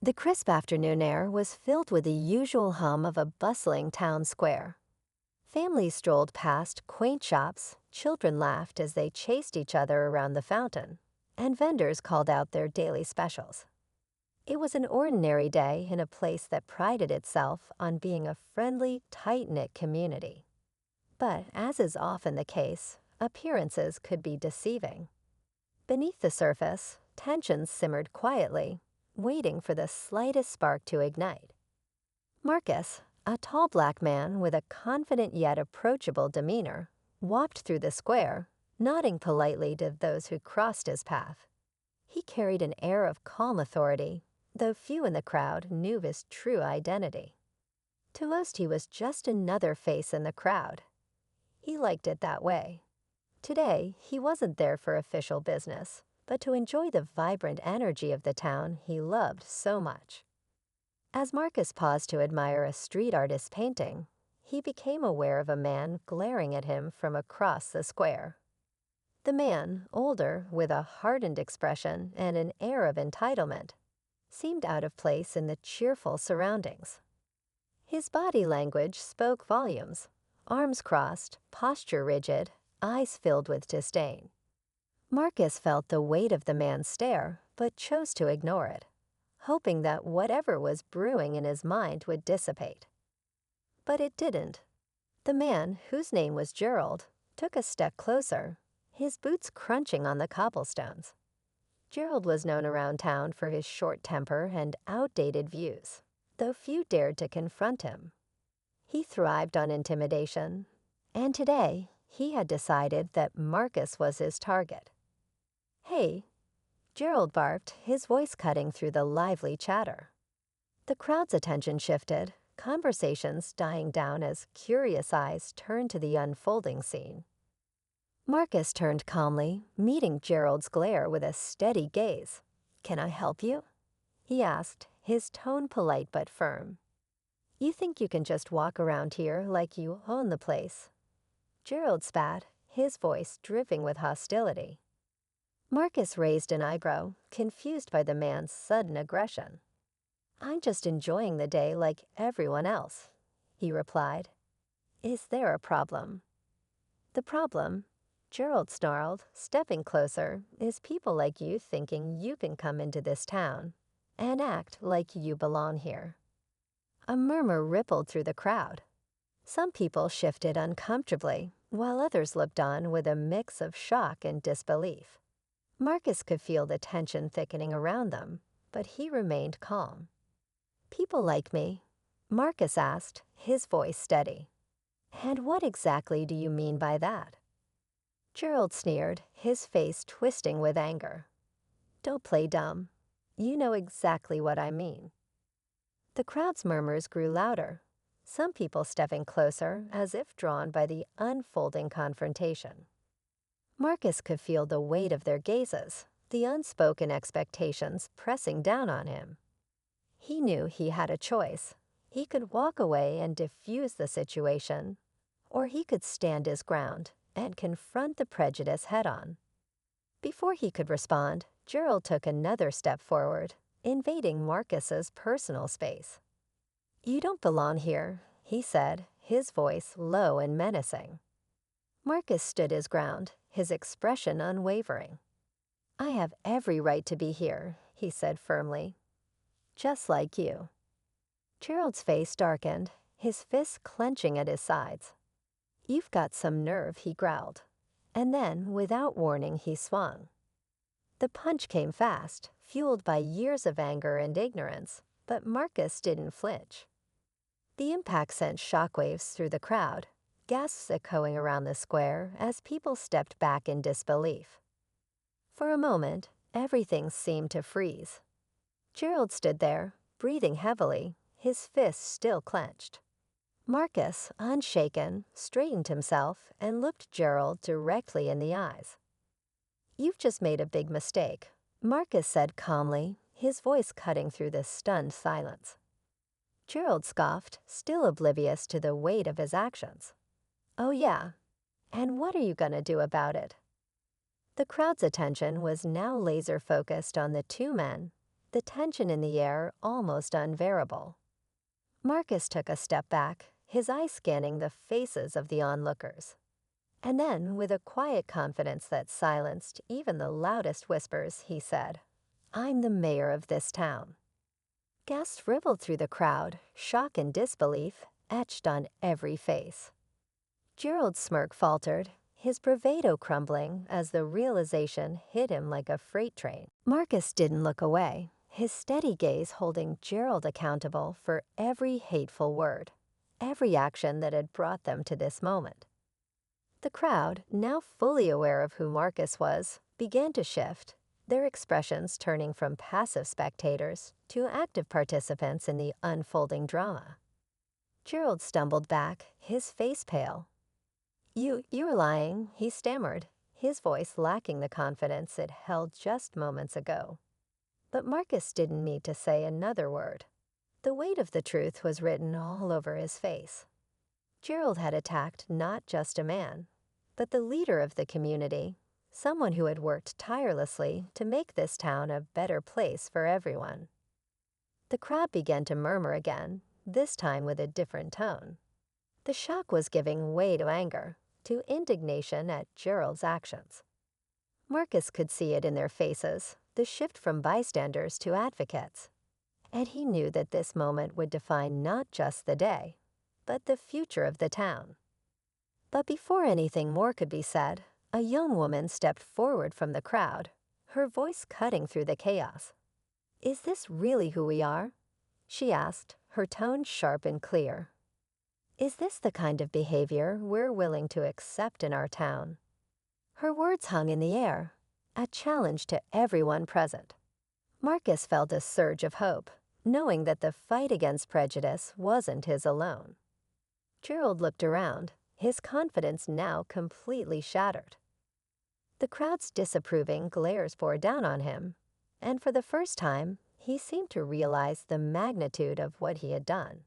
The crisp afternoon air was filled with the usual hum of a bustling town square. Families strolled past quaint shops, children laughed as they chased each other around the fountain, and vendors called out their daily specials. It was an ordinary day in a place that prided itself on being a friendly, tight-knit community. But, as is often the case, appearances could be deceiving. Beneath the surface, tensions simmered quietly, waiting for the slightest spark to ignite. Marcus, a tall black man with a confident yet approachable demeanor, walked through the square, nodding politely to those who crossed his path. He carried an air of calm authority, though few in the crowd knew his true identity. To most, he was just another face in the crowd. He liked it that way. Today, he wasn't there for official business, but to enjoy the vibrant energy of the town he loved so much. As Marcus paused to admire a street artist's painting, he became aware of a man glaring at him from across the square. The man, older, with a hardened expression and an air of entitlement, seemed out of place in the cheerful surroundings. His body language spoke volumes, arms crossed, posture rigid, eyes filled with disdain. Marcus felt the weight of the man's stare, but chose to ignore it, hoping that whatever was brewing in his mind would dissipate. But it didn't. The man, whose name was Gerald, took a step closer, his boots crunching on the cobblestones. Gerald was known around town for his short temper and outdated views, though few dared to confront him. He thrived on intimidation, and today he had decided that Marcus was his target. "Hey," Gerald barked, his voice cutting through the lively chatter. The crowd's attention shifted, conversations dying down as curious eyes turned to the unfolding scene. Marcus turned calmly, meeting Gerald's glare with a steady gaze. "Can I help you?" he asked, his tone polite but firm. "You think you can just walk around here like you own the place?" Gerald spat, his voice dripping with hostility. Marcus raised an eyebrow, confused by the man's sudden aggression. "I'm just enjoying the day like everyone else," he replied. "Is there a problem?" "The problem," Gerald snarled, stepping closer, "is people like you thinking you can come into this town and act like you belong here." A murmur rippled through the crowd. Some people shifted uncomfortably, while others looked on with a mix of shock and disbelief. Marcus could feel the tension thickening around them, but he remained calm. "People like me?" Marcus asked, his voice steady. "And what exactly do you mean by that?" Gerald sneered, his face twisting with anger. "Don't play dumb. You know exactly what I mean." The crowd's murmurs grew louder, some people stepping closer as if drawn by the unfolding confrontation. Marcus could feel the weight of their gazes, the unspoken expectations pressing down on him. He knew he had a choice. He could walk away and diffuse the situation, or he could stand his ground and confront the prejudice head-on. Before he could respond, Gerald took another step forward, invading Marcus's personal space. "You don't belong here," he said, his voice low and menacing. Marcus stood his ground, his expression unwavering. "I have every right to be here," he said firmly. "Just like you." Gerald's face darkened, his fists clenching at his sides. "You've got some nerve," he growled. And then, without warning, he swung. The punch came fast, fueled by years of anger and ignorance, but Marcus didn't flinch. The impact sent shockwaves through the crowd, gasps echoing around the square as people stepped back in disbelief. For a moment, everything seemed to freeze. Gerald stood there, breathing heavily, his fists still clenched. Marcus, unshaken, straightened himself and looked Gerald directly in the eyes. "You've just made a big mistake," Marcus said calmly, his voice cutting through the stunned silence. Gerald scoffed, still oblivious to the weight of his actions. "Oh yeah? And what are you gonna do about it?" The crowd's attention was now laser-focused on the two men, the tension in the air almost unbearable. Marcus took a step back, his eyes scanning the faces of the onlookers. And then, with a quiet confidence that silenced even the loudest whispers, he said, "I'm the mayor of this town." Gasps rippled through the crowd, shock and disbelief etched on every face. Gerald's smirk faltered, his bravado crumbling as the realization hit him like a freight train. Marcus didn't look away, his steady gaze holding Gerald accountable for every hateful word, every action that had brought them to this moment. The crowd, now fully aware of who Marcus was, began to shift, their expressions turning from passive spectators to active participants in the unfolding drama. Gerald stumbled back, his face pale. You're lying," he stammered, his voice lacking the confidence it held just moments ago. But Marcus didn't need to say another word. The weight of the truth was written all over his face. Gerald had attacked not just a man, but the leader of the community, someone who had worked tirelessly to make this town a better place for everyone. The crowd began to murmur again, this time with a different tone. The shock was giving way to anger, to indignation at Gerald's actions. Marcus could see it in their faces, the shift from bystanders to advocates. And he knew that this moment would define not just the day, but the future of the town. But before anything more could be said, a young woman stepped forward from the crowd, her voice cutting through the chaos. "Is this really who we are?" she asked, her tone sharp and clear. "Is this the kind of behavior we're willing to accept in our town?" Her words hung in the air, a challenge to everyone present. Marcus felt a surge of hope, knowing that the fight against prejudice wasn't his alone. Gerald looked around, his confidence now completely shattered. The crowd's disapproving glares bore down on him, and for the first time, he seemed to realize the magnitude of what he had done.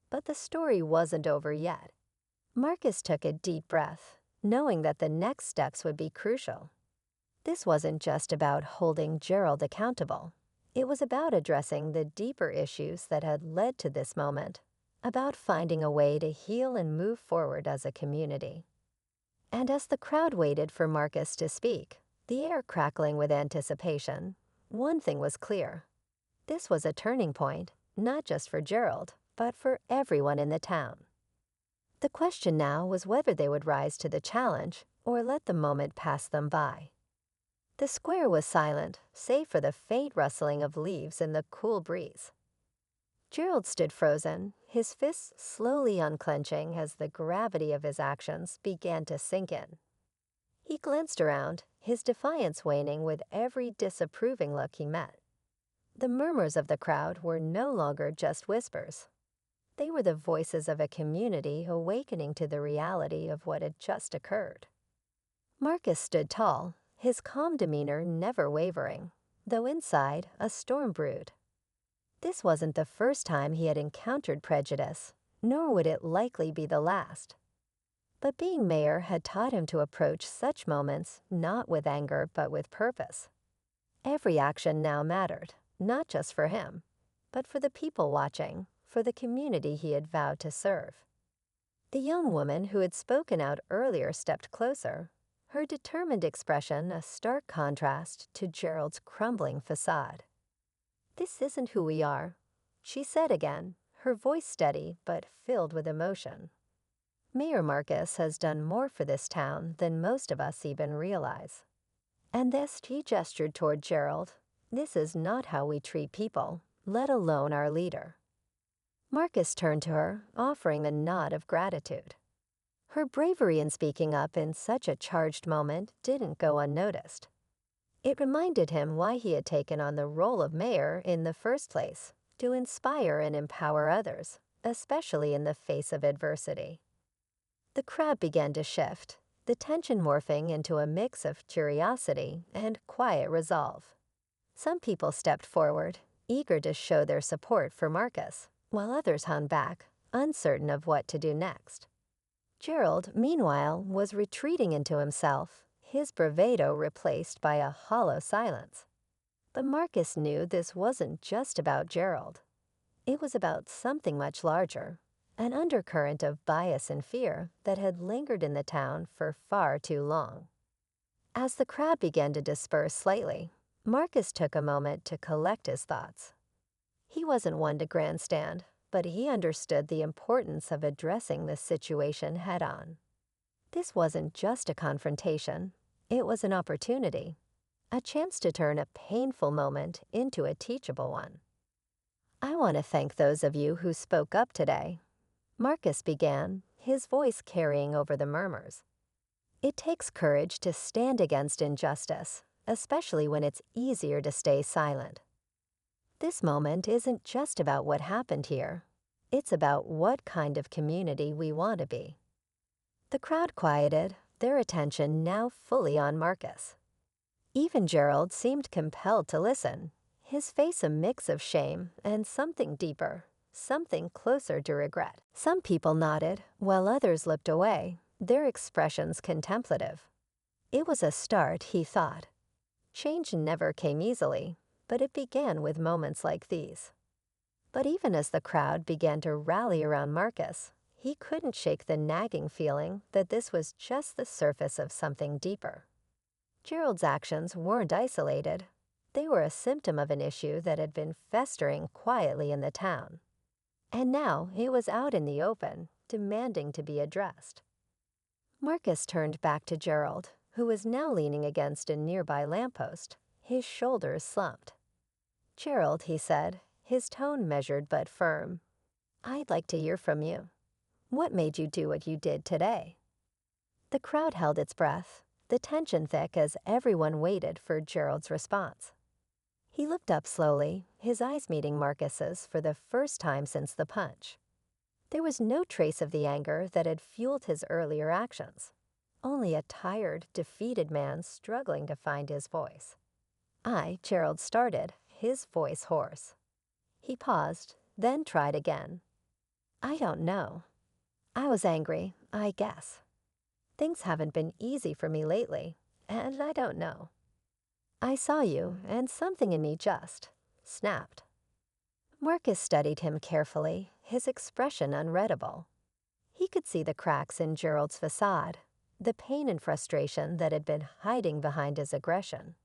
But the story wasn't over yet. Marcus took a deep breath, knowing that the next steps would be crucial. This wasn't just about holding Gerald accountable. It was about addressing the deeper issues that had led to this moment, about finding a way to heal and move forward as a community. And as the crowd waited for Marcus to speak, the air crackling with anticipation, one thing was clear. This was a turning point, not just for Gerald, but for everyone in the town. The question now was whether they would rise to the challenge or let the moment pass them by. The square was silent, save for the faint rustling of leaves in the cool breeze. Gerald stood frozen, his fists slowly unclenching as the gravity of his actions began to sink in. He glanced around, his defiance waning with every disapproving look he met. The murmurs of the crowd were no longer just whispers. They were the voices of a community awakening to the reality of what had just occurred. Marcus stood tall, his calm demeanor never wavering, though inside a storm brewed. This wasn't the first time he had encountered prejudice, nor would it likely be the last. But being mayor had taught him to approach such moments not with anger but with purpose. Every action now mattered, not just for him, but for the people watching, for the community he had vowed to serve. The young woman who had spoken out earlier stepped closer, her determined expression a stark contrast to Gerald's crumbling facade. "This isn't who we are," she said again, her voice steady but filled with emotion. "Mayor Marcus has done more for this town than most of us even realize. And this," he gestured toward Gerald, "this is not how we treat people, let alone our leader." Marcus turned to her, offering the nod of gratitude. Her bravery in speaking up in such a charged moment didn't go unnoticed. It reminded him why he had taken on the role of mayor in the first place, to inspire and empower others, especially in the face of adversity. The crowd began to shift, the tension morphing into a mix of curiosity and quiet resolve. Some people stepped forward, eager to show their support for Marcus, while others hung back, uncertain of what to do next. Gerald, meanwhile, was retreating into himself, his bravado replaced by a hollow silence. But Marcus knew this wasn't just about Gerald. It was about something much larger, an undercurrent of bias and fear that had lingered in the town for far too long. As the crowd began to disperse slightly, Marcus took a moment to collect his thoughts. He wasn't one to grandstand, but he understood the importance of addressing this situation head-on. This wasn't just a confrontation, it was an opportunity, a chance to turn a painful moment into a teachable one. "I want to thank those of you who spoke up today," Marcus began, his voice carrying over the murmurs. "It takes courage to stand against injustice, especially when it's easier to stay silent. This moment isn't just about what happened here. It's about what kind of community we want to be." The crowd quieted, their attention now fully on Marcus. Even Gerald seemed compelled to listen, his face a mix of shame and something deeper, something closer to regret. Some people nodded, while others looked away, their expressions contemplative. It was a start, he thought. Change never came easily, but it began with moments like these. But even as the crowd began to rally around Marcus, he couldn't shake the nagging feeling that this was just the surface of something deeper. Gerald's actions weren't isolated. They were a symptom of an issue that had been festering quietly in the town. And now it was out in the open, demanding to be addressed. Marcus turned back to Gerald, who was now leaning against a nearby lamppost, his shoulders slumped. "Gerald," he said, his tone measured but firm, "I'd like to hear from you. What made you do what you did today?" The crowd held its breath, the tension thick as everyone waited for Gerald's response. He looked up slowly, his eyes meeting Marcus's for the first time since the punch. There was no trace of the anger that had fueled his earlier actions, only a tired, defeated man struggling to find his voice. Gerald started, his voice hoarse. He paused, then tried again. "I don't know. I was angry, I guess. Things haven't been easy for me lately, and I don't know. I saw you, and something in me just snapped." Marcus studied him carefully, his expression unreadable. He could see the cracks in Gerald's facade, the pain and frustration that had been hiding behind his aggression.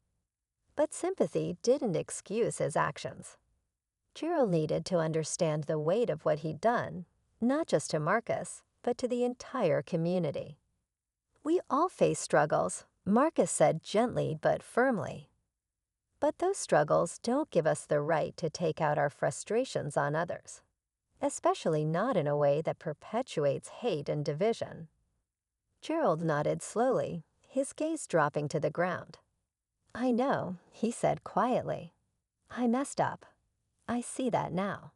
But sympathy didn't excuse his actions. Gerald needed to understand the weight of what he'd done, not just to Marcus, but to the entire community. "We all face struggles," Marcus said gently but firmly. "But those struggles don't give us the right to take out our frustrations on others, especially not in a way that perpetuates hate and division." Gerald nodded slowly, his gaze dropping to the ground. "I know," he said quietly. "I messed up. I see that now."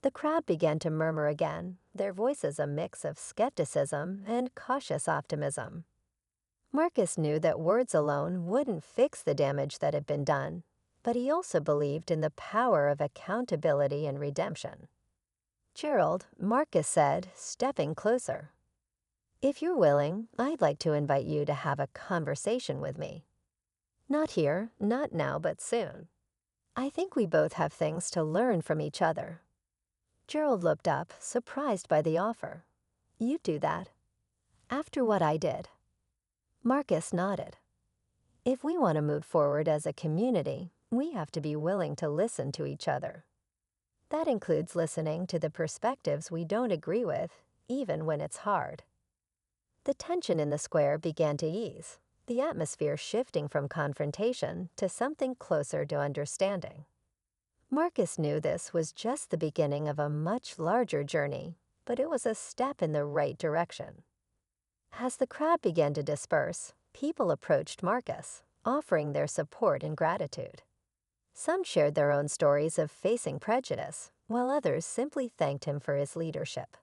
The crowd began to murmur again, their voices a mix of skepticism and cautious optimism. Marcus knew that words alone wouldn't fix the damage that had been done, but he also believed in the power of accountability and redemption. "Gerald," Marcus said, stepping closer, "if you're willing, I'd like to invite you to have a conversation with me. Not here, not now, but soon. I think we both have things to learn from each other." Gerald looked up, surprised by the offer. "You'd do that? After what I did?" Marcus nodded. "If we want to move forward as a community, we have to be willing to listen to each other. That includes listening to the perspectives we don't agree with, even when it's hard." The tension in the square began to ease, the atmosphere shifting from confrontation to something closer to understanding. Marcus knew this was just the beginning of a much larger journey, but it was a step in the right direction. As the crowd began to disperse, people approached Marcus, offering their support and gratitude. Some shared their own stories of facing prejudice, while others simply thanked him for his leadership.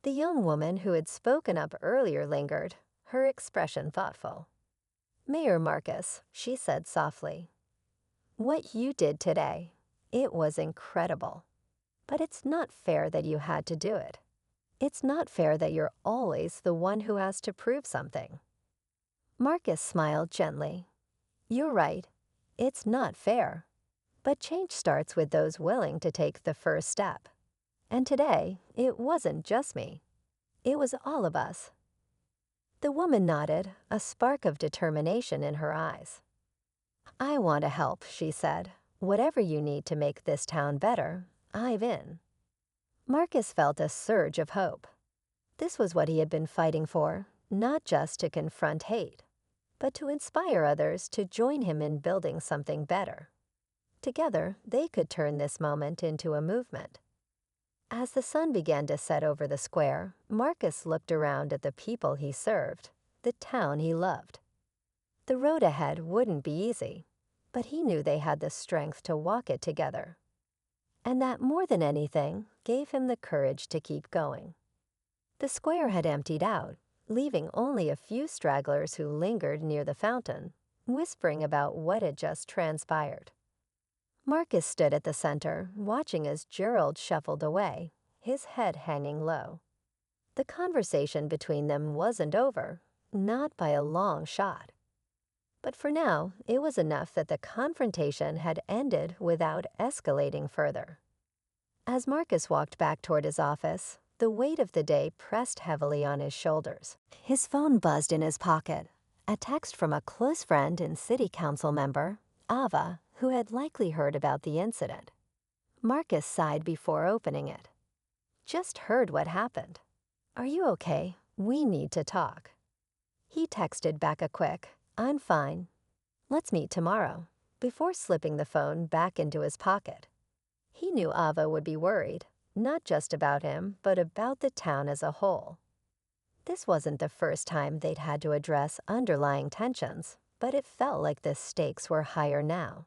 The young woman who had spoken up earlier lingered, her expression thoughtful. "Mayor Marcus," she said softly, "what you did today, it was incredible. But it's not fair that you had to do it. It's not fair that you're always the one who has to prove something." Marcus smiled gently. "You're right. It's not fair. But change starts with those willing to take the first step. And today, it wasn't just me. It was all of us. The woman nodded, a spark of determination in her eyes. I want to help, she said. Whatever you need to make this town better, I'm in. Marcus felt a surge of hope. This was what he had been fighting for, not just to confront hate, but to inspire others to join him in building something better. Together, they could turn this moment into a movement. As the sun began to set over the square, Marcus looked around at the people he served, the town he loved. The road ahead wouldn't be easy, but he knew they had the strength to walk it together. And that, more than anything, gave him the courage to keep going. The square had emptied out, leaving only a few stragglers who lingered near the fountain, whispering about what had just transpired. Marcus stood at the center, watching as Gerald shuffled away, his head hanging low. The conversation between them wasn't over, not by a long shot. But for now, it was enough that the confrontation had ended without escalating further. As Marcus walked back toward his office, the weight of the day pressed heavily on his shoulders. His phone buzzed in his pocket, a text from a close friend and city council member, Ava, who had likely heard about the incident. Marcus sighed before opening it. Just heard what happened. Are you okay? We need to talk. He texted back a quick, I'm fine. Let's meet tomorrow, before slipping the phone back into his pocket. He knew Ava would be worried, not just about him, but about the town as a whole. This wasn't the first time they'd had to address underlying tensions, but it felt like the stakes were higher now.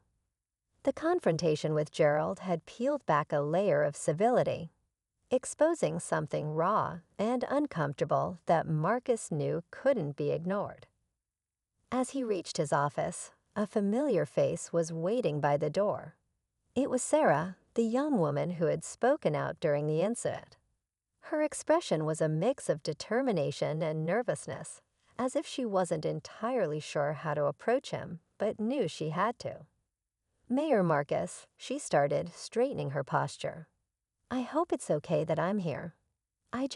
The confrontation with Gerald had peeled back a layer of civility, exposing something raw and uncomfortable that Marcus knew couldn't be ignored. As he reached his office, a familiar face was waiting by the door. It was Sarah, the young woman who had spoken out during the incident. Her expression was a mix of determination and nervousness, as if she wasn't entirely sure how to approach him, but knew she had to. Mayor Marcus, she started, straightening her posture. I hope it's okay that I'm here. I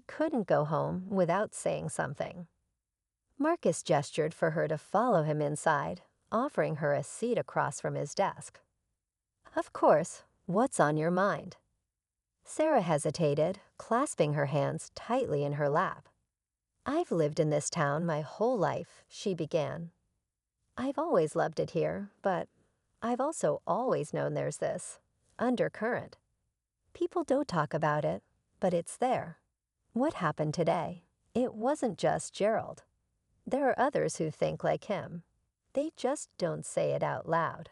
couldn't go home without saying something. Marcus gestured for her to follow him inside, offering her a seat across from his desk. Of course, what's on your mind? Sarah hesitated, clasping her hands tightly in her lap. I've lived in this town my whole life, she began. I've always loved it here, but I've also always known there's this undercurrent. People don't talk about it, but it's there. What happened today? It wasn't just Gerald. There are others who think like him. They just don't say it out loud.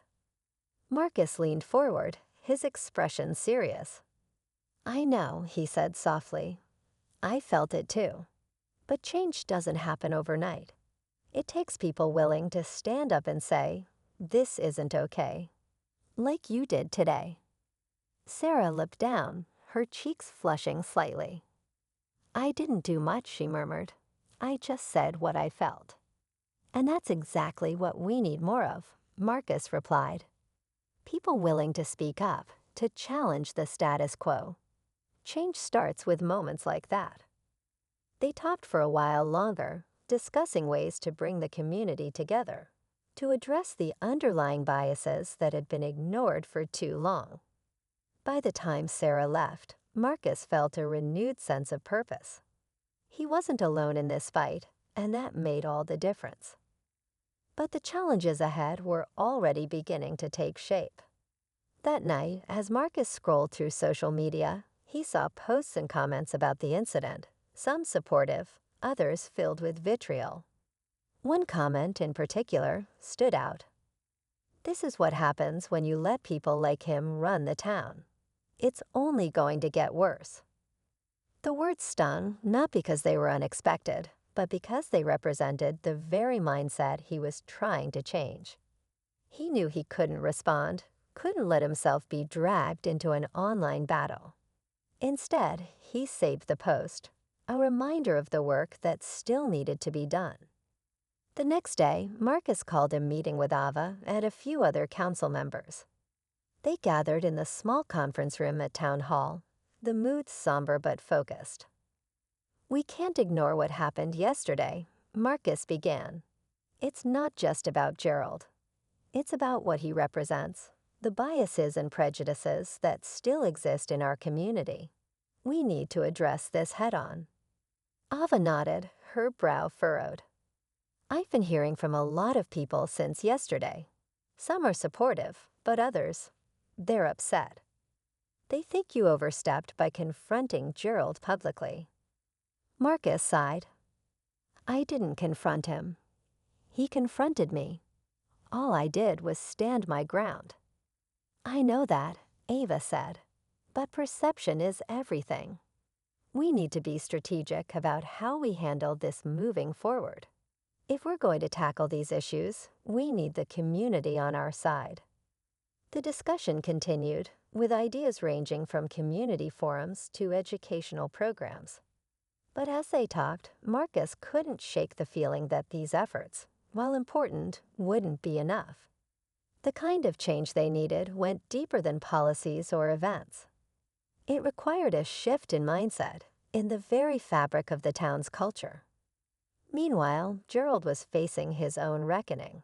Marcus leaned forward, his expression serious. I know, he said softly. I felt it too. But change doesn't happen overnight. It takes people willing to stand up and say, this isn't okay. Like you did today. Sarah looked down, her cheeks flushing slightly. I didn't do much, she murmured. I just said what I felt. And that's exactly what we need more of, Marcus replied. People willing to speak up, to challenge the status quo. Change starts with moments like that. They talked for a while longer, discussing ways to bring the community together, to address the underlying biases that had been ignored for too long. By the time Sarah left, Marcus felt a renewed sense of purpose. He wasn't alone in this fight, and that made all the difference. But the challenges ahead were already beginning to take shape. That night, as Marcus scrolled through social media, he saw posts and comments about the incident, some supportive, others filled with vitriol. One comment in particular stood out. This is what happens when you let people like him run the town. It's only going to get worse. The words stung not because they were unexpected, but because they represented the very mindset he was trying to change. He knew he couldn't respond, couldn't let himself be dragged into an online battle. Instead, he saved the post, a reminder of the work that still needed to be done. The next day, Marcus called a meeting with Ava and a few other council members. They gathered in the small conference room at Town Hall, the mood somber but focused. "We can't ignore what happened yesterday," Marcus began. "It's not just about Gerald. It's about what he represents, the biases and prejudices that still exist in our community. We need to address this head-on." Ava nodded, her brow furrowed. "I've been hearing from a lot of people since yesterday. Some are supportive, but others, they're upset. They think you overstepped by confronting Gerald publicly." Marcus sighed. "I didn't confront him. He confronted me. All I did was stand my ground." "I know that," Ava said, "but perception is everything. We need to be strategic about how we handle this moving forward. If we're going to tackle these issues, we need the community on our side." The discussion continued, with ideas ranging from community forums to educational programs. But as they talked, Marcus couldn't shake the feeling that these efforts, while important, wouldn't be enough. The kind of change they needed went deeper than policies or events. It required a shift in mindset, in the very fabric of the town's culture. Meanwhile, Gerald was facing his own reckoning.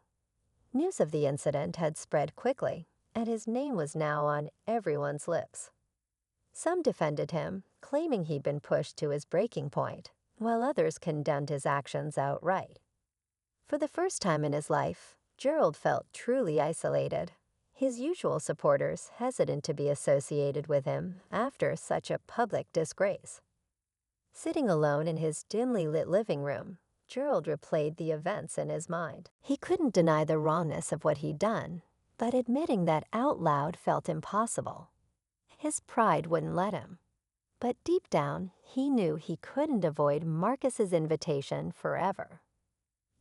News of the incident had spread quickly, and his name was now on everyone's lips. Some defended him, claiming he'd been pushed to his breaking point, while others condemned his actions outright. For the first time in his life, Gerald felt truly isolated, his usual supporters hesitant to be associated with him after such a public disgrace. Sitting alone in his dimly lit living room, Gerald replayed the events in his mind. He couldn't deny the wrongness of what he'd done, but admitting that out loud felt impossible. His pride wouldn't let him. But deep down, he knew he couldn't avoid Marcus's invitation forever.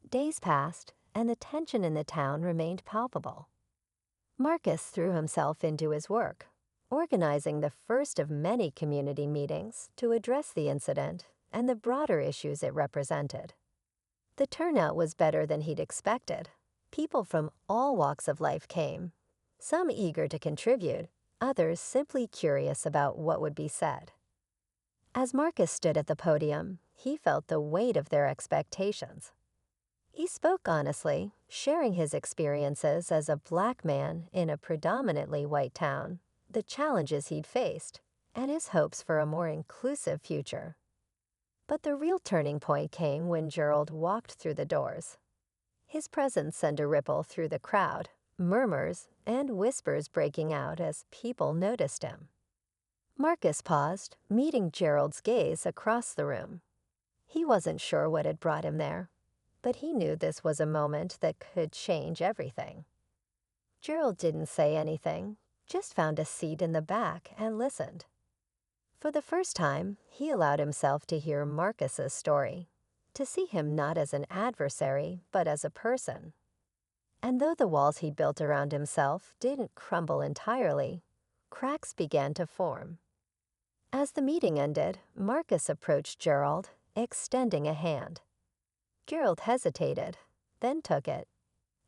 Days passed, and the tension in the town remained palpable. Marcus threw himself into his work, organizing the first of many community meetings to address the incident and the broader issues it represented. The turnout was better than he'd expected. People from all walks of life came, some eager to contribute, others simply curious about what would be said. As Marcus stood at the podium, he felt the weight of their expectations. He spoke honestly, sharing his experiences as a Black man in a predominantly white town, the challenges he'd faced, and his hopes for a more inclusive future. But the real turning point came when Gerald walked through the doors. His presence sent a ripple through the crowd, murmurs and whispers breaking out as people noticed him. Marcus paused, meeting Gerald's gaze across the room. He wasn't sure what had brought him there, but he knew this was a moment that could change everything. Gerald didn't say anything, just found a seat in the back and listened. For the first time, he allowed himself to hear Marcus's story, to see him not as an adversary, but as a person. And though the walls he built around himself didn't crumble entirely, cracks began to form. As the meeting ended, Marcus approached Gerald, extending a hand. Gerald hesitated, then took it.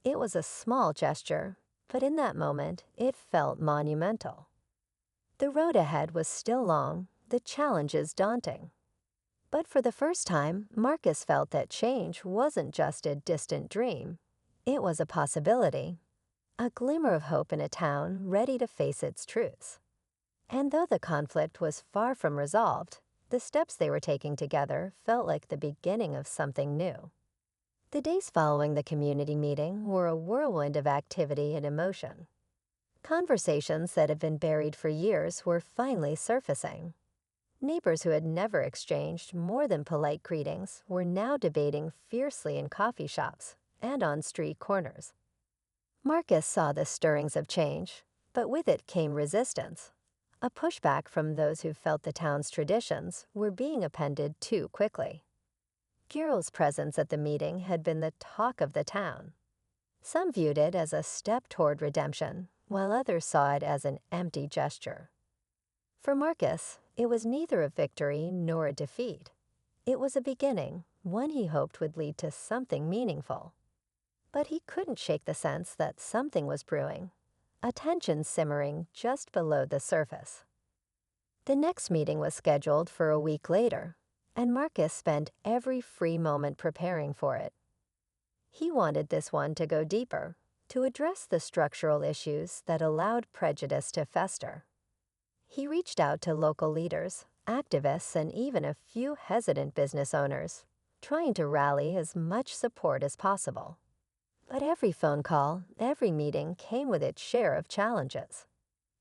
It was a small gesture, but in that moment, it felt monumental. The road ahead was still long, the challenges daunting. But for the first time, Marcus felt that change wasn't just a distant dream. It was a possibility, a glimmer of hope in a town ready to face its truths. And though the conflict was far from resolved, the steps they were taking together felt like the beginning of something new. The days following the community meeting were a whirlwind of activity and emotion. Conversations that had been buried for years were finally surfacing. Neighbors who had never exchanged more than polite greetings were now debating fiercely in coffee shops and on street corners. Marcus saw the stirrings of change, but with it came resistance, a pushback from those who felt the town's traditions were being appended too quickly. Gerald's presence at the meeting had been the talk of the town. Some viewed it as a step toward redemption, while others saw it as an empty gesture. For Marcus, it was neither a victory nor a defeat. It was a beginning, one he hoped would lead to something meaningful. But he couldn't shake the sense that something was brewing, a tension simmering just below the surface. The next meeting was scheduled for a week later, and Marcus spent every free moment preparing for it. He wanted this one to go deeper, to address the structural issues that allowed prejudice to fester. He reached out to local leaders, activists, and even a few hesitant business owners, trying to rally as much support as possible. But every phone call, every meeting came with its share of challenges.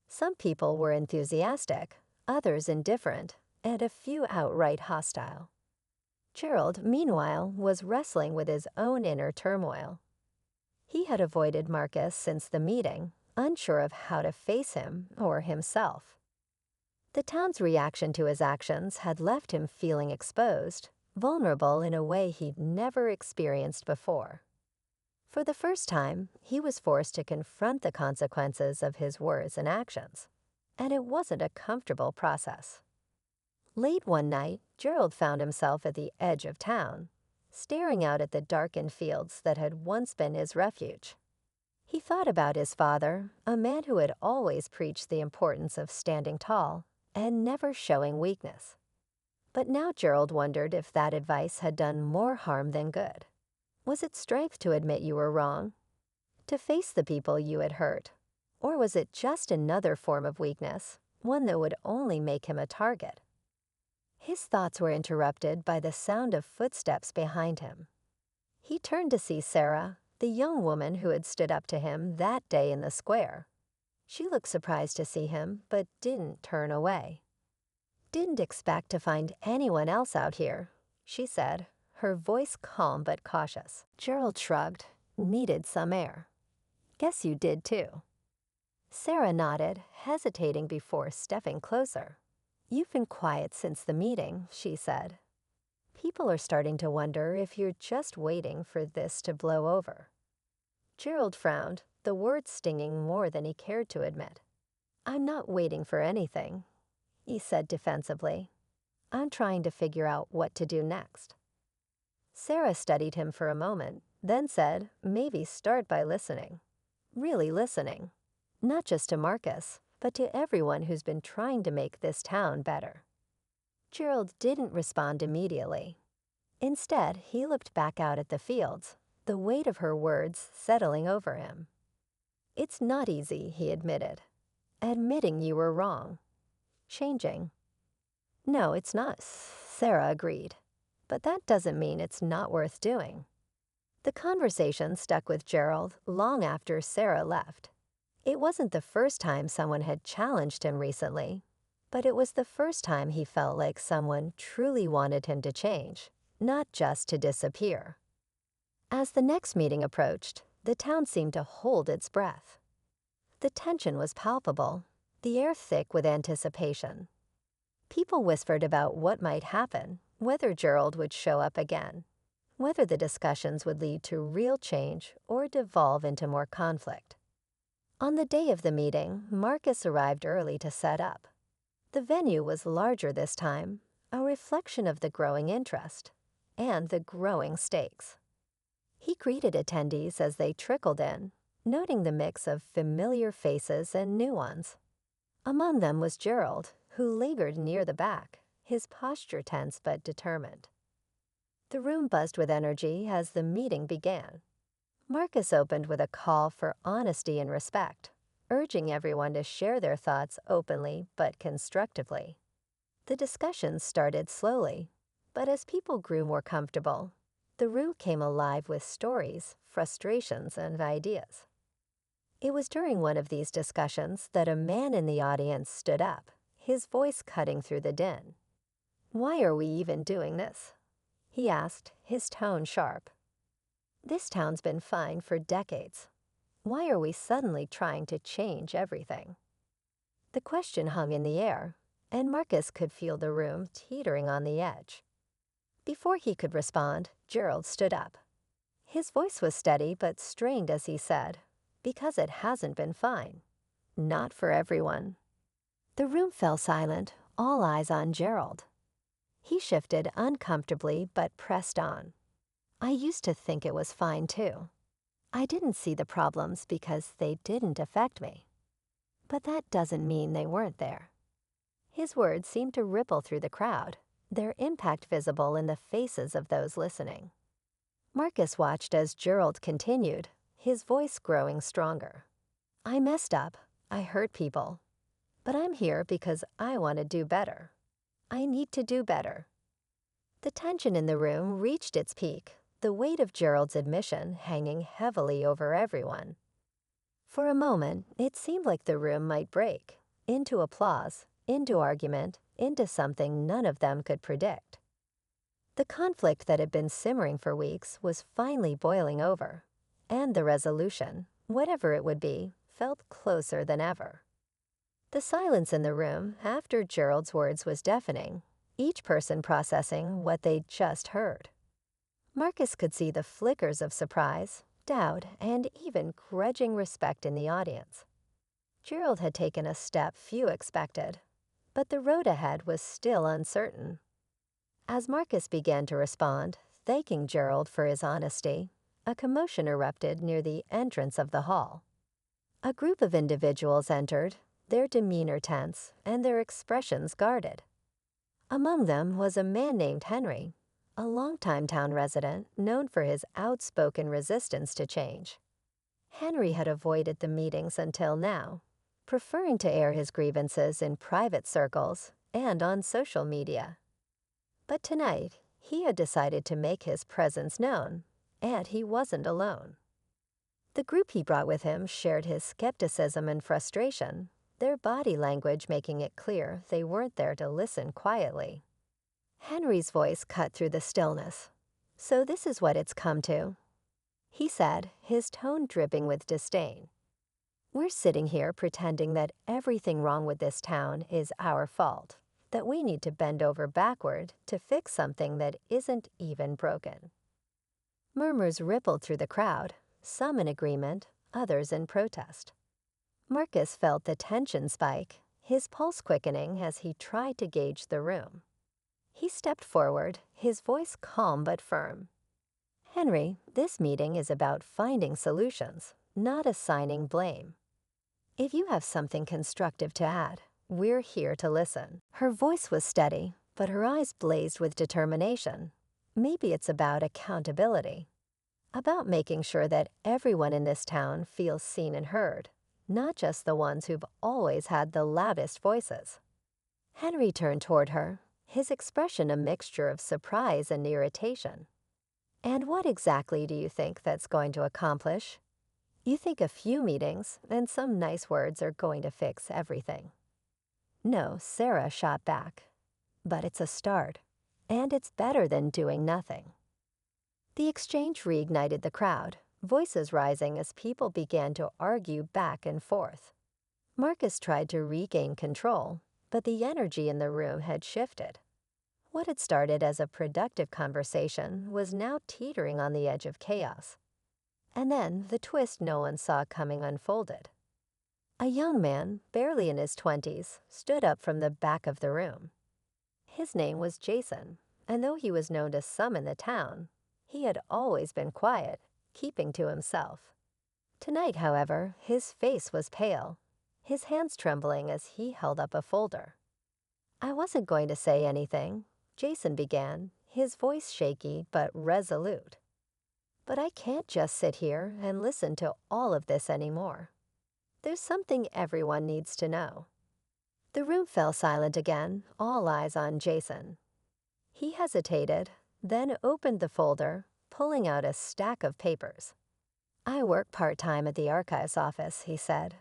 Some people were enthusiastic, others indifferent, and a few outright hostile. Gerald, meanwhile, was wrestling with his own inner turmoil. He had avoided Marcus since the meeting, unsure of how to face him or himself. The town's reaction to his actions had left him feeling exposed, vulnerable in a way he'd never experienced before. For the first time, he was forced to confront the consequences of his words and actions, and it wasn't a comfortable process. Late one night, Gerald found himself at the edge of town, staring out at the darkened fields that had once been his refuge. He thought about his father, a man who had always preached the importance of standing tall and never showing weakness. But now Gerald wondered if that advice had done more harm than good. Was it strength to admit you were wrong? To face the people you had hurt? Or was it just another form of weakness, one that would only make him a target? His thoughts were interrupted by the sound of footsteps behind him. He turned to see Sarah, the young woman who had stood up to him that day in the square. She looked surprised to see him, but didn't turn away. "Didn't expect to find anyone else out here," she said, her voice calm but cautious. Gerald shrugged, needed some air. "Guess you did too." Sarah nodded, hesitating before stepping closer. "You've been quiet since the meeting," she said. "People are starting to wonder if you're just waiting for this to blow over." Gerald frowned, the words stinging more than he cared to admit. "I'm not waiting for anything," he said defensively. "I'm trying to figure out what to do next." Sarah studied him for a moment, then said, maybe start by listening. Really listening. Not just to Marcus, but to everyone who's been trying to make this town better. Gerald didn't respond immediately. Instead, he looked back out at the fields, the weight of her words settling over him. "It's not easy," he admitted. "Admitting you were wrong. Changing." "No, it's not," Sarah agreed. "But that doesn't mean it's not worth doing." The conversation stuck with Gerald long after Sarah left. It wasn't the first time someone had challenged him recently, but it was the first time he felt like someone truly wanted him to change, not just to disappear. As the next meeting approached, the town seemed to hold its breath. The tension was palpable, the air thick with anticipation. People whispered about what might happen, whether Gerald would show up again, whether the discussions would lead to real change or devolve into more conflict. On the day of the meeting, Marcus arrived early to set up. The venue was larger this time, a reflection of the growing interest and the growing stakes. He greeted attendees as they trickled in, noting the mix of familiar faces and new ones. Among them was Gerald, who lingered near the back, his posture tense but determined. The room buzzed with energy as the meeting began. Marcus opened with a call for honesty and respect, urging everyone to share their thoughts openly but constructively. The discussions started slowly, but as people grew more comfortable, the room came alive with stories, frustrations, and ideas. It was during one of these discussions that a man in the audience stood up, his voice cutting through the din. "Why are we even doing this?" he asked, his tone sharp. "This town's been fine for decades. Why are we suddenly trying to change everything?" The question hung in the air, and Marcus could feel the room teetering on the edge. Before he could respond, Gerald stood up. His voice was steady but strained as he said, "Because it hasn't been fine. Not for everyone." The room fell silent, all eyes on Gerald. He shifted uncomfortably but pressed on. I used to think it was fine too. I didn't see the problems because they didn't affect me. But that doesn't mean they weren't there. His words seemed to ripple through the crowd, their impact visible in the faces of those listening. Marcus watched as Gerald continued, his voice growing stronger. I messed up. I hurt people. But I'm here because I want to do better. I need to do better. The tension in the room reached its peak, the weight of Gerald's admission hanging heavily over everyone. For a moment, it seemed like the room might break, into applause, into argument, into something none of them could predict. The conflict that had been simmering for weeks was finally boiling over, and the resolution, whatever it would be, felt closer than ever. The silence in the room after Gerald's words was deafening, each person processing what they'd just heard. Marcus could see the flickers of surprise, doubt, and even grudging respect in the audience. Gerald had taken a step few expected, but the road ahead was still uncertain. As Marcus began to respond, thanking Gerald for his honesty, a commotion erupted near the entrance of the hall. A group of individuals entered, their demeanor tense and their expressions guarded. Among them was a man named Henry, a longtime town resident known for his outspoken resistance to change. Henry had avoided the meetings until now, preferring to air his grievances in private circles and on social media. But tonight, he had decided to make his presence known, and he wasn't alone. The group he brought with him shared his skepticism and frustration, their body language making it clear they weren't there to listen quietly. Henry's voice cut through the stillness. "So this is what it's come to," he said, his tone dripping with disdain. "We're sitting here pretending that everything wrong with this town is our fault, that we need to bend over backward to fix something that isn't even broken." Murmurs rippled through the crowd, some in agreement, others in protest. Marcus felt the tension spike, his pulse quickening as he tried to gauge the room. He stepped forward, his voice calm but firm. "Henry, this meeting is about finding solutions, not assigning blame. If you have something constructive to add, we're here to listen." Her voice was steady, but her eyes blazed with determination. Maybe it's about accountability. About making sure that everyone in this town feels seen and heard, not just the ones who've always had the loudest voices. Henry turned toward her, his expression a mixture of surprise and irritation. "And what exactly do you think that's going to accomplish? You think a few meetings and some nice words are going to fix everything?" "No," Sarah shot back. "But it's a start, and it's better than doing nothing." The exchange reignited the crowd, voices rising as people began to argue back and forth. Marcus tried to regain control, but the energy in the room had shifted. What had started as a productive conversation was now teetering on the edge of chaos. And then the twist no one saw coming unfolded. A young man, barely in his 20s, stood up from the back of the room. His name was Jason, and though he was known to some in the town, he had always been quiet, keeping to himself. Tonight, however, his face was pale, his hands trembling as he held up a folder. "I wasn't going to say anything," Jason began, his voice shaky but resolute. "But I can't just sit here and listen to all of this anymore. There's something everyone needs to know." The room fell silent again, all eyes on Jason. He hesitated, then opened the folder, pulling out a stack of papers. "I work part-time at the archives office," he said.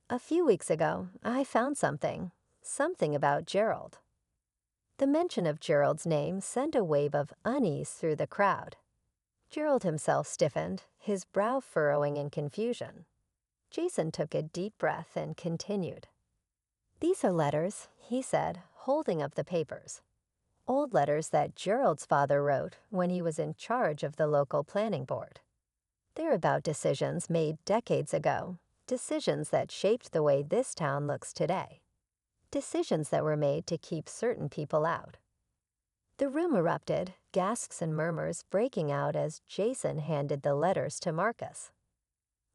"A few weeks ago, I found something about Gerald." The mention of Gerald's name sent a wave of unease through the crowd. Gerald himself stiffened, his brow furrowing in confusion. Jason took a deep breath and continued. "These are letters," he said, holding up the papers. "Old letters that Gerald's father wrote when he was in charge of the local planning board. They're about decisions made decades ago, decisions that shaped the way this town looks today. Decisions that were made to keep certain people out." The room erupted, gasps and murmurs breaking out as Jason handed the letters to Marcus.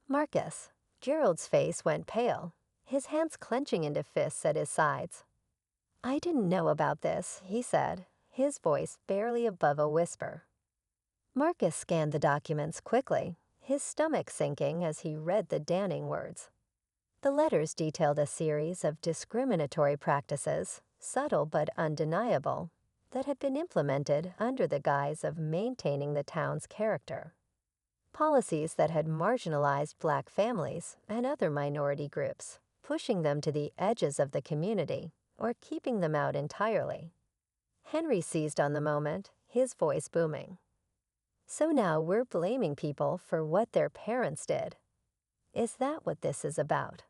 Marcus. Gerald's face went pale, his hands clenching into fists at his sides. "I didn't know about this," he said, his voice barely above a whisper. Marcus scanned the documents quickly, his stomach sinking as he read the damning words. The letters detailed a series of discriminatory practices, subtle but undeniable, that had been implemented under the guise of maintaining the town's character. Policies that had marginalized Black families and other minority groups, pushing them to the edges of the community or keeping them out entirely. Henry seized on the moment, his voice booming. "So now we're blaming people for what their parents did. Is that what this is about?"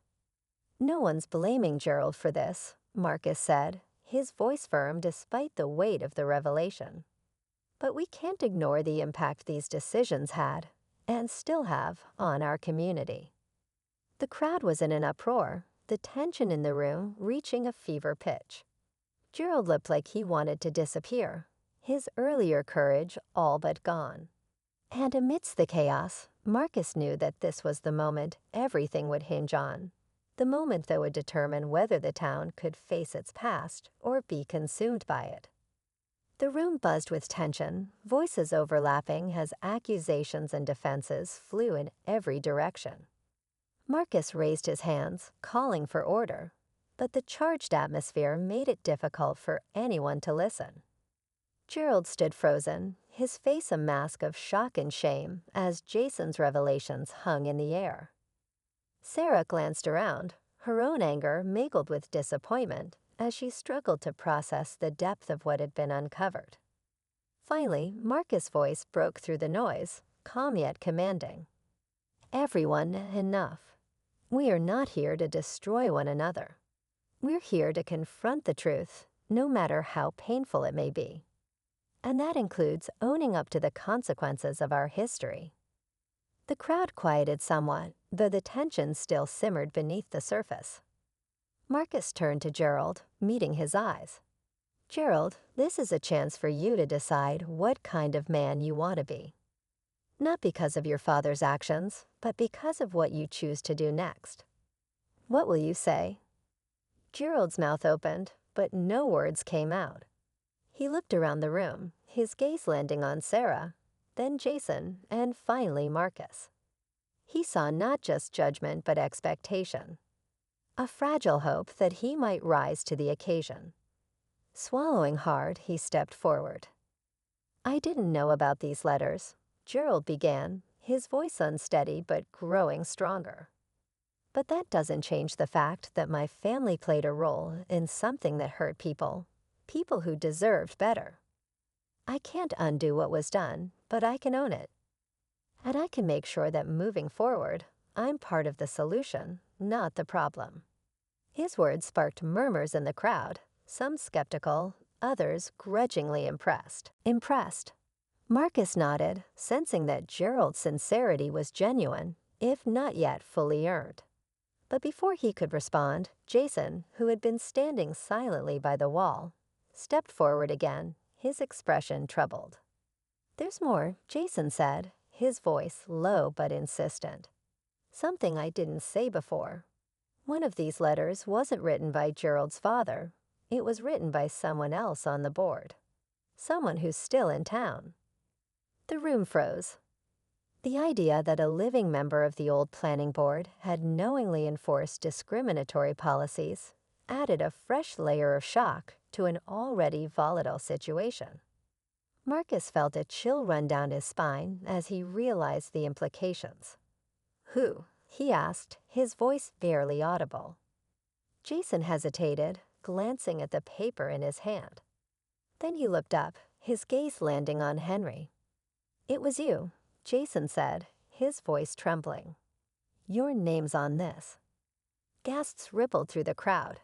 "No one's blaming Gerald for this," Marcus said, his voice firm despite the weight of the revelation. "But we can't ignore the impact these decisions had, and still have, on our community." The crowd was in an uproar, the tension in the room reaching a fever pitch. Gerald looked like he wanted to disappear, his earlier courage all but gone. And amidst the chaos, Marcus knew that this was the moment everything would hinge on, the moment that would determine whether the town could face its past or be consumed by it. The room buzzed with tension, voices overlapping as accusations and defenses flew in every direction. Marcus raised his hands, calling for order, but the charged atmosphere made it difficult for anyone to listen. Gerald stood frozen, his face a mask of shock and shame as Jason's revelations hung in the air. Sarah glanced around, her own anger mingled with disappointment as she struggled to process the depth of what had been uncovered. Finally, Marcus' voice broke through the noise, calm yet commanding. "Everyone, enough. We are not here to destroy one another. We're here to confront the truth, no matter how painful it may be. And that includes owning up to the consequences of our history." The crowd quieted somewhat, though the tension still simmered beneath the surface. Marcus turned to Gerald, meeting his eyes. "Gerald, this is a chance for you to decide what kind of man you want to be. Not because of your father's actions, but because of what you choose to do next. What will you say?" Gerald's mouth opened, but no words came out. He looked around the room, his gaze landing on Sarah, then Jason, and finally Marcus. He saw not just judgment but expectation, a fragile hope that he might rise to the occasion. Swallowing hard, he stepped forward. "I didn't know about these letters," Gerald began, his voice unsteady but growing stronger. "But that doesn't change the fact that my family played a role in something that hurt people who deserved better. I can't undo what was done, but I can own it. And I can make sure that moving forward, I'm part of the solution, not the problem." His words sparked murmurs in the crowd, some skeptical, others grudgingly impressed. Marcus nodded, sensing that Gerald's sincerity was genuine, if not yet fully earned. But before he could respond, Jason, who had been standing silently by the wall, stepped forward again, his expression troubled. "There's more," Jason said, his voice low but insistent. "Something I didn't say before. One of these letters wasn't written by Gerald's father. It was written by someone else on the board. Someone who's still in town." The room froze. The idea that a living member of the old planning board had knowingly enforced discriminatory policies added a fresh layer of shock to an already volatile situation. Marcus felt a chill run down his spine as he realized the implications. "Who?" he asked, his voice barely audible. Jason hesitated, glancing at the paper in his hand. Then he looked up, his gaze landing on Henry. "It was you," Jason said, his voice trembling. "Your name's on this." Gasps rippled through the crowd.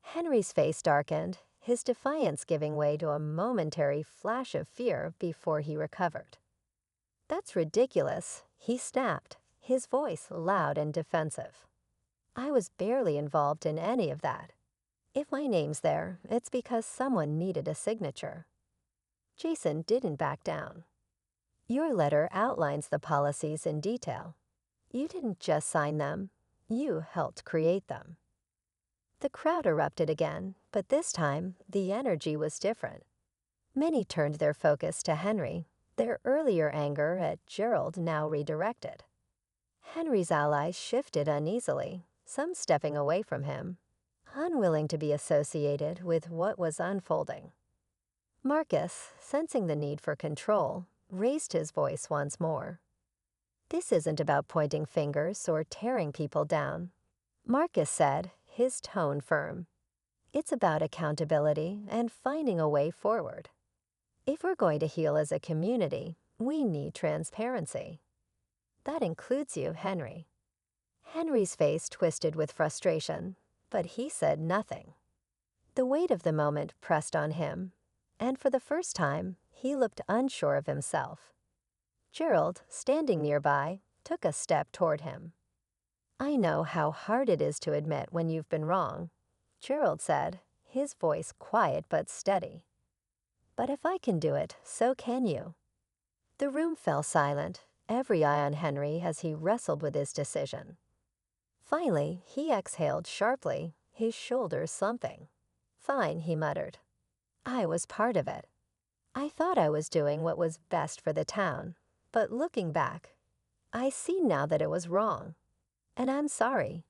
Henry's face darkened, his defiance giving way to a momentary flash of fear before he recovered. "That's ridiculous," he snapped, his voice loud and defensive. "I was barely involved in any of that. If my name's there, it's because someone needed a signature. Jason didn't back down. Your letter outlines the policies in detail. You didn't just sign them, you helped create them. The crowd erupted again, but this time the energy was different. Many turned their focus to Henry, their earlier anger at Gerald now redirected. Henry's allies shifted uneasily, some stepping away from him, unwilling to be associated with what was unfolding. Marcus, sensing the need for control, raised his voice once more. This isn't about pointing fingers or tearing people down, Marcus said, his tone firm. It's about accountability and finding a way forward. If we're going to heal as a community, we need transparency. That includes you, Henry. Henry's face twisted with frustration, but he said nothing. The weight of the moment pressed on him, and for the first time, he looked unsure of himself. Gerald, standing nearby, took a step toward him. I know how hard it is to admit when you've been wrong, Gerald said, his voice quiet but steady. But if I can do it, so can you. The room fell silent, every eye on Henry as he wrestled with his decision. Finally, he exhaled sharply, his shoulders slumping. Fine, he muttered. I was part of it. I thought I was doing what was best for the town, but looking back, I see now that it was wrong. And I'm sorry.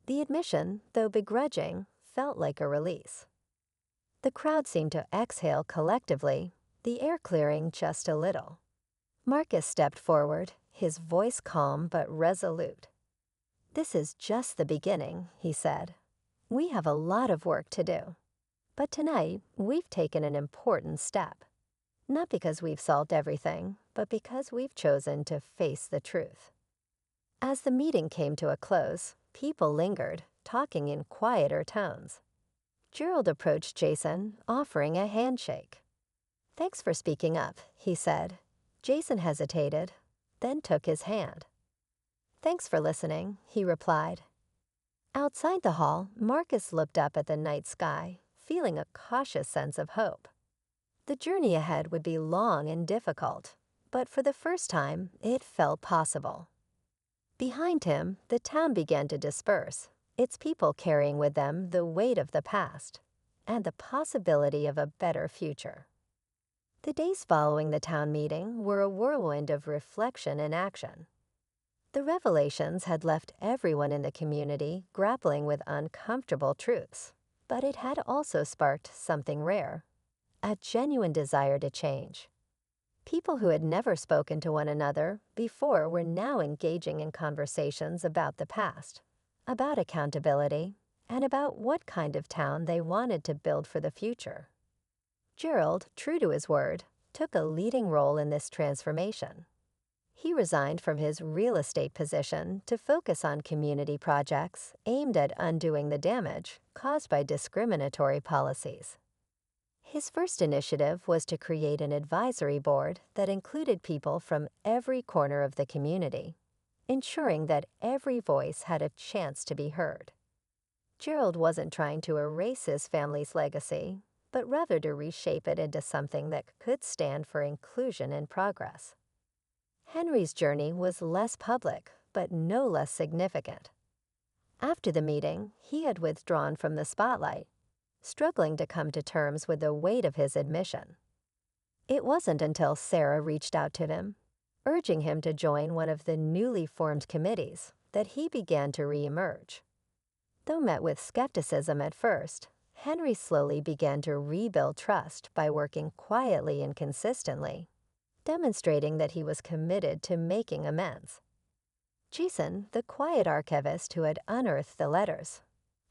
The admission, though begrudging, felt like a release. The crowd seemed to exhale collectively, the air clearing just a little. Marcus stepped forward, his voice calm but resolute. This is just the beginning, he said. We have a lot of work to do. But tonight, we've taken an important step. Not because we've solved everything, but because we've chosen to face the truth. As the meeting came to a close, people lingered, talking in quieter tones. Gerald approached Jason, offering a handshake. Thanks for speaking up, he said. Jason hesitated, then took his hand. Thanks for listening, he replied. Outside the hall, Marcus looked up at the night sky, feeling a cautious sense of hope. The journey ahead would be long and difficult, but for the first time, it felt possible. Behind him, the town began to disperse, its people carrying with them the weight of the past and the possibility of a better future. The days following the town meeting were a whirlwind of reflection and action. The revelations had left everyone in the community grappling with uncomfortable truths, but it had also sparked something rare, a genuine desire to change. People who had never spoken to one another before were now engaging in conversations about the past, about accountability, and about what kind of town they wanted to build for the future. Gerald, true to his word, took a leading role in this transformation. He resigned from his real estate position to focus on community projects aimed at undoing the damage caused by discriminatory policies. His first initiative was to create an advisory board that included people from every corner of the community, ensuring that every voice had a chance to be heard. Gerald wasn't trying to erase his family's legacy, but rather to reshape it into something that could stand for inclusion and progress. Henry's journey was less public, but no less significant. After the meeting, he had withdrawn from the spotlight, struggling to come to terms with the weight of his admission. It wasn't until Sarah reached out to him, urging him to join one of the newly formed committees, that he began to reemerge. Though met with skepticism at first, Henry slowly began to rebuild trust by working quietly and consistently, demonstrating that he was committed to making amends. Jason, the quiet archivist who had unearthed the letters,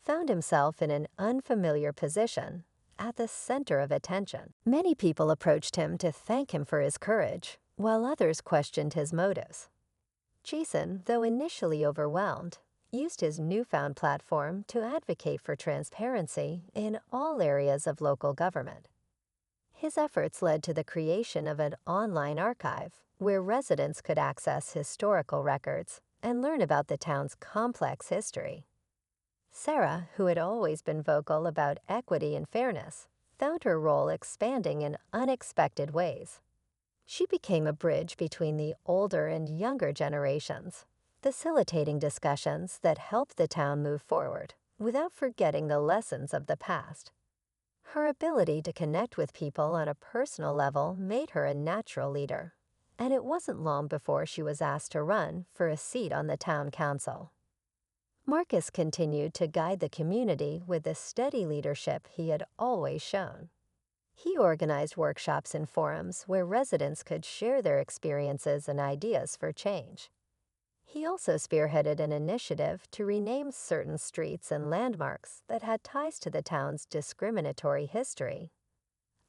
found himself in an unfamiliar position at the center of attention. Many people approached him to thank him for his courage, while others questioned his motives. Jason, though initially overwhelmed, used his newfound platform to advocate for transparency in all areas of local government. His efforts led to the creation of an online archive where residents could access historical records and learn about the town's complex history. Sarah, who had always been vocal about equity and fairness, found her role expanding in unexpected ways. She became a bridge between the older and younger generations, facilitating discussions that helped the town move forward without forgetting the lessons of the past. Her ability to connect with people on a personal level made her a natural leader, and it wasn't long before she was asked to run for a seat on the town council. Marcus continued to guide the community with the steady leadership he had always shown. He organized workshops and forums where residents could share their experiences and ideas for change. He also spearheaded an initiative to rename certain streets and landmarks that had ties to the town's discriminatory history,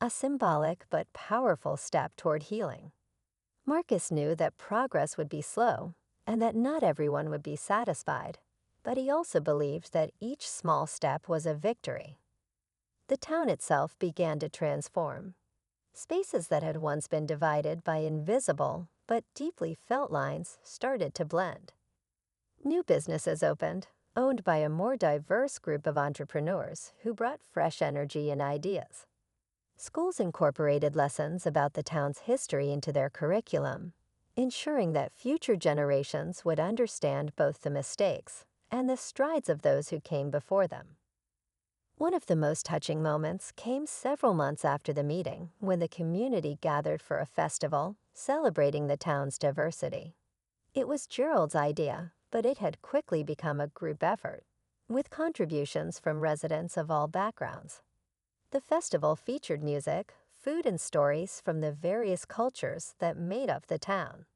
a symbolic but powerful step toward healing. Marcus knew that progress would be slow and that not everyone would be satisfied, but he also believed that each small step was a victory. The town itself began to transform. Spaces that had once been divided by invisible but deeply felt lines started to blend. New businesses opened, owned by a more diverse group of entrepreneurs who brought fresh energy and ideas. Schools incorporated lessons about the town's history into their curriculum, ensuring that future generations would understand both the mistakes and the strides of those who came before them. One of the most touching moments came several months after the meeting when the community gathered for a festival celebrating the town's diversity. It was Gerald's idea, but it had quickly become a group effort, with contributions from residents of all backgrounds. The festival featured music, food, and stories from the various cultures that made up the town.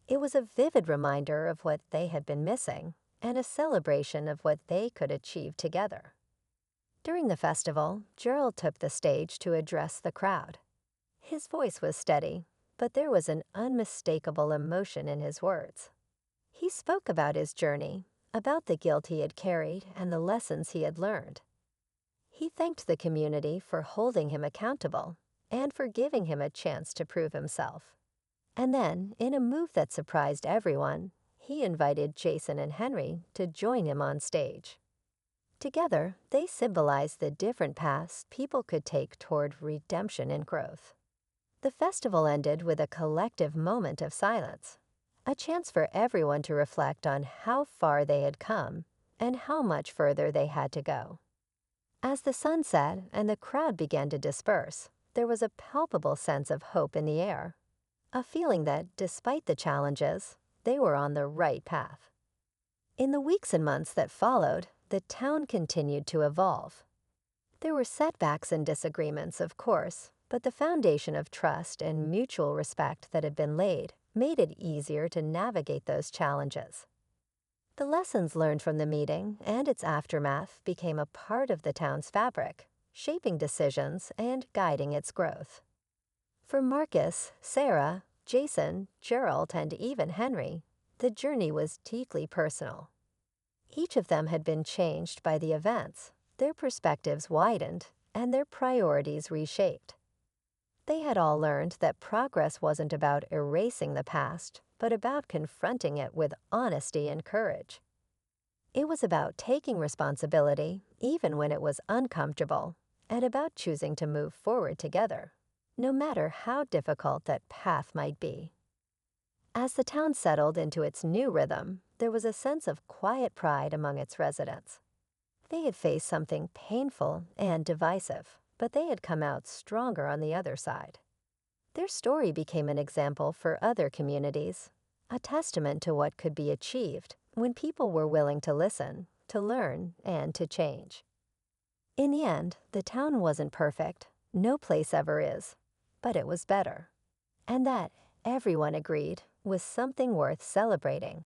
It was a vivid reminder of what they had been missing and a celebration of what they could achieve together. During the festival, Gerald took the stage to address the crowd. His voice was steady, but there was an unmistakable emotion in his words. He spoke about his journey, about the guilt he had carried and the lessons he had learned. He thanked the community for holding him accountable and for giving him a chance to prove himself. And then, in a move that surprised everyone, he invited Jason and Henry to join him on stage. Together, they symbolized the different paths people could take toward redemption and growth. The festival ended with a collective moment of silence, a chance for everyone to reflect on how far they had come and how much further they had to go. As the sun set and the crowd began to disperse, there was a palpable sense of hope in the air, a feeling that, despite the challenges, they were on the right path. In the weeks and months that followed, the town continued to evolve. There were setbacks and disagreements, of course, but the foundation of trust and mutual respect that had been laid made it easier to navigate those challenges. The lessons learned from the meeting and its aftermath became a part of the town's fabric, shaping decisions and guiding its growth. For Marcus, Sarah, Jason, Gerald, and even Henry, the journey was deeply personal. Each of them had been changed by the events, their perspectives widened, and their priorities reshaped. They had all learned that progress wasn't about erasing the past, but about confronting it with honesty and courage. It was about taking responsibility, even when it was uncomfortable, and about choosing to move forward together, no matter how difficult that path might be. As the town settled into its new rhythm, there was a sense of quiet pride among its residents. They had faced something painful and divisive, but they had come out stronger on the other side. Their story became an example for other communities, a testament to what could be achieved when people were willing to listen, to learn, and to change. In the end, the town wasn't perfect, no place ever is, but it was better. And that, everyone agreed, was something worth celebrating.